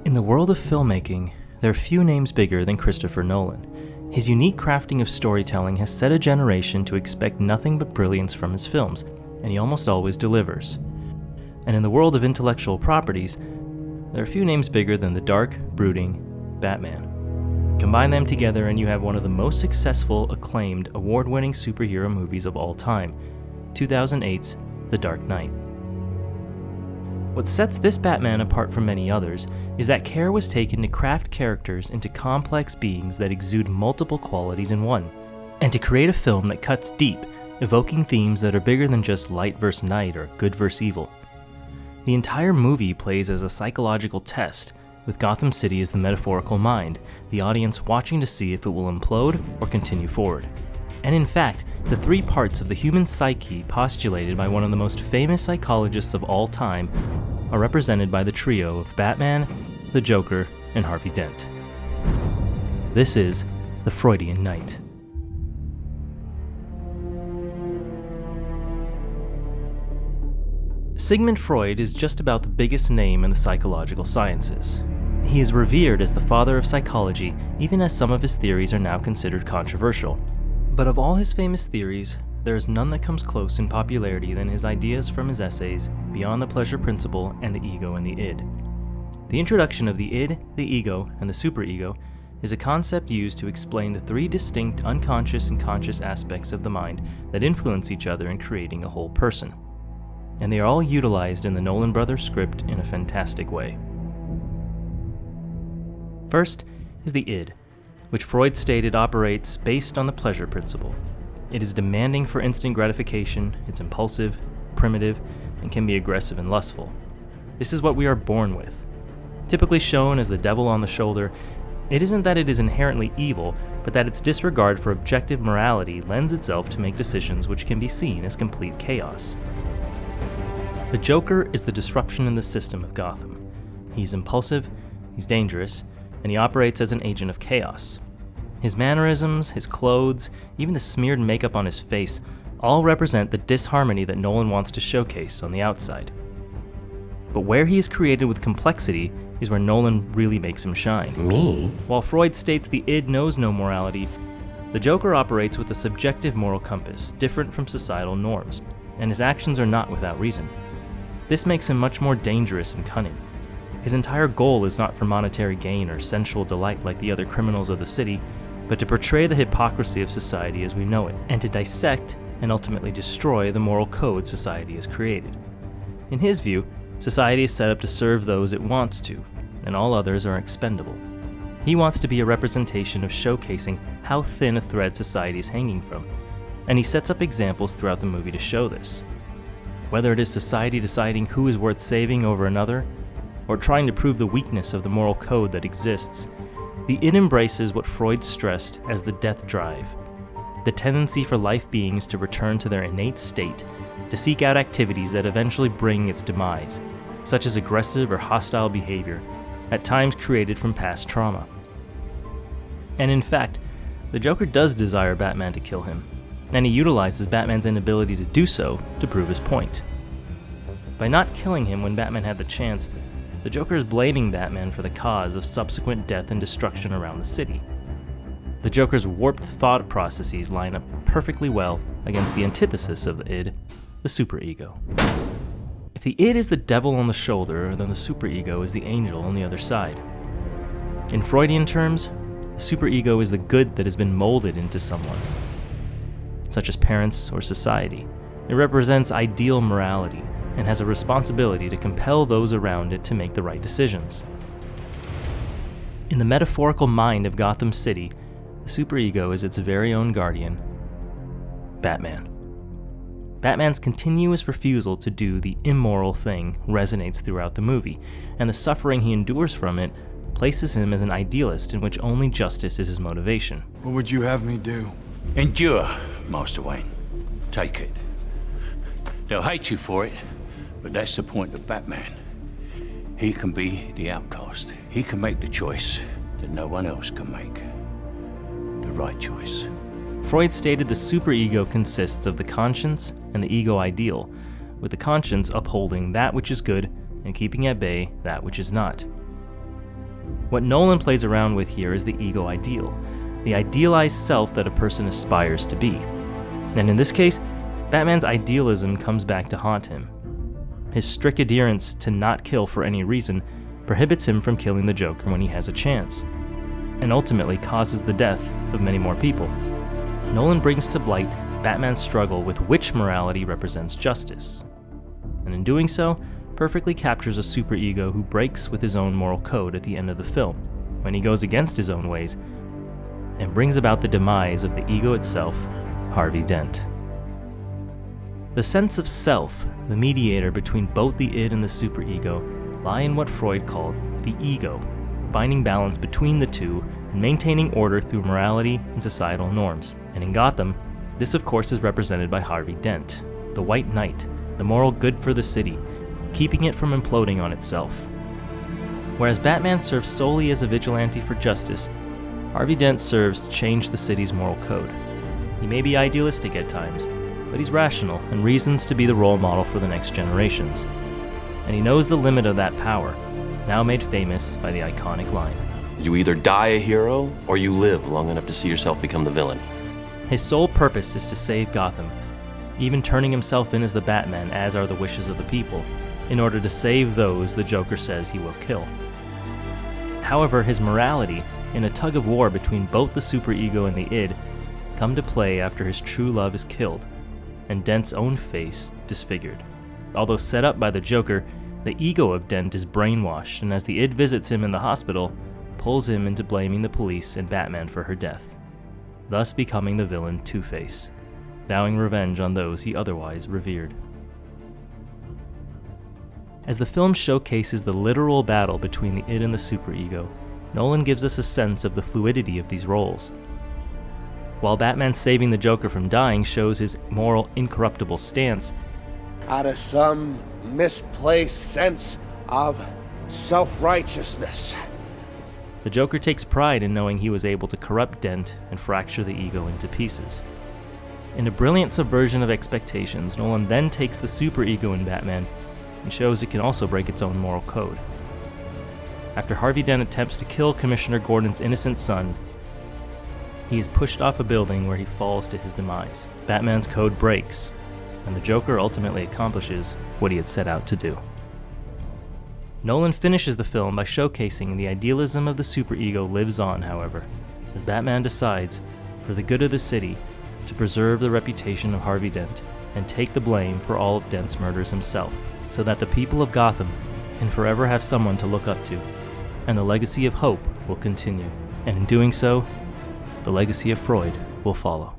In the world of filmmaking, there are few names bigger than Christopher Nolan. His unique crafting of storytelling has set a generation to expect nothing but brilliance from his films, and he almost always delivers. And in the world of intellectual properties, there are few names bigger than the dark, brooding Batman. Combine them together and you have one of the most successful, acclaimed, award-winning superhero movies of all time, 2008's The Dark Knight. What sets this Batman apart from many others is that care was taken to craft characters into complex beings that exude multiple qualities in one, and to create a film that cuts deep, evoking themes that are bigger than just light versus night or good versus evil. The entire movie plays as a psychological test, with Gotham City as the metaphorical mind, the audience watching to see if it will implode or continue forward. And in fact, the three parts of the human psyche postulated by one of the most famous psychologists of all time are represented by the trio of Batman, the Joker, and Harvey Dent. This is the Freudian Knight. Sigmund Freud is just about the biggest name in the psychological sciences. He is revered as the father of psychology, even as some of his theories are now considered controversial. But of all his famous theories, there is none that comes close in popularity than his ideas from his essays Beyond the Pleasure Principle and the Ego and the Id. The introduction of the id, the ego, and the superego is a concept used to explain the three distinct unconscious and conscious aspects of the mind that influence each other in creating a whole person. And they are all utilized in the Nolan Brothers script in a fantastic way. First is the id, which Freud stated operates based on the pleasure principle. It is demanding for instant gratification, it's impulsive, primitive, and can be aggressive and lustful. This is what we are born with. Typically shown as the devil on the shoulder, it isn't that it is inherently evil, but that its disregard for objective morality lends itself to make decisions which can be seen as complete chaos. The Joker is the disruption in the system of Gotham. He's impulsive, he's dangerous, and he operates as an agent of chaos. His mannerisms, his clothes, even the smeared makeup on his face, all represent the disharmony that Nolan wants to showcase on the outside. But where he is created with complexity is where Nolan really makes him shine. Me? While Freud states the id knows no morality, the Joker operates with a subjective moral compass, different from societal norms, and his actions are not without reason. This makes him much more dangerous and cunning. His entire goal is not for monetary gain or sensual delight like the other criminals of the city, but to portray the hypocrisy of society as we know it, and to dissect and ultimately destroy the moral code society has created. In his view, society is set up to serve those it wants to, and all others are expendable. He wants to be a representation of showcasing how thin a thread society is hanging from, and he sets up examples throughout the movie to show this. Whether it is society deciding who is worth saving over another, or trying to prove the weakness of the moral code that exists, the id embraces what Freud stressed as the death drive, the tendency for life beings to return to their innate state, to seek out activities that eventually bring its demise, such as aggressive or hostile behavior, at times created from past trauma. And in fact, the Joker does desire Batman to kill him, and he utilizes Batman's inability to do so to prove his point. By not killing him when Batman had the chance, the Joker is blaming Batman for the cause of subsequent death and destruction around the city. The Joker's warped thought processes line up perfectly well against the antithesis of the id, the superego. If the id is the devil on the shoulder, then the superego is the angel on the other side. In Freudian terms, the superego is the good that has been molded into someone, such as parents or society. It represents ideal morality and has a responsibility to compel those around it to make the right decisions. In the metaphorical mind of Gotham City, the superego is its very own guardian, Batman. Batman's continuous refusal to do the immoral thing resonates throughout the movie, and the suffering he endures from it places him as an idealist in which only justice is his motivation. What would you have me do? Endure, Master Wayne. Take it. They'll hate you for it, but that's the point of Batman. He can be the outcast. He can make the choice that no one else can make. The right choice. Freud stated the superego consists of the conscience and the ego ideal, with the conscience upholding that which is good and keeping at bay that which is not. What Nolan plays around with here is the ego ideal, the idealized self that a person aspires to be. And in this case, Batman's idealism comes back to haunt him. His strict adherence to not kill for any reason prohibits him from killing the Joker when he has a chance, and ultimately causes the death of many more people. Nolan brings to light Batman's struggle with which morality represents justice, and in doing so, perfectly captures a superego who breaks with his own moral code at the end of the film, when he goes against his own ways, and brings about the demise of the ego itself, Harvey Dent. The sense of self, the mediator between both the id and the superego, lie in what Freud called the ego, finding balance between the two and maintaining order through morality and societal norms. And in Gotham, this of course is represented by Harvey Dent, the White Knight, the moral good for the city, keeping it from imploding on itself. Whereas Batman serves solely as a vigilante for justice, Harvey Dent serves to change the city's moral code. He may be idealistic at times, but he's rational and reasons to be the role model for the next generations. And he knows the limit of that power, now made famous by the iconic line, "You either die a hero, or you live long enough to see yourself become the villain." His sole purpose is to save Gotham, even turning himself in as the Batman, as are the wishes of the people, in order to save those the Joker says he will kill. However, his morality, in a tug of war between both the superego and the id, come to play after his true love is killed, and Dent's own face disfigured. Although set up by the Joker, the ego of Dent is brainwashed, and as the id visits him in the hospital, pulls him into blaming the police and Batman for her death, thus becoming the villain Two-Face, vowing revenge on those he otherwise revered. As the film showcases the literal battle between the id and the superego, Nolan gives us a sense of the fluidity of these roles. While Batman saving the Joker from dying shows his moral, incorruptible stance, out of some misplaced sense of self-righteousness, the Joker takes pride in knowing he was able to corrupt Dent and fracture the ego into pieces. In a brilliant subversion of expectations, Nolan then takes the superego in Batman and shows it can also break its own moral code. After Harvey Dent attempts to kill Commissioner Gordon's innocent son, he is pushed off a building where he falls to his demise. Batman's code breaks, and the Joker ultimately accomplishes what he had set out to do. Nolan finishes the film by showcasing the idealism of the superego lives on, however, as Batman decides, for the good of the city, to preserve the reputation of Harvey Dent and take the blame for all of Dent's murders himself, so that the people of Gotham can forever have someone to look up to, and the legacy of hope will continue. And in doing so, the legacy of Freud will follow.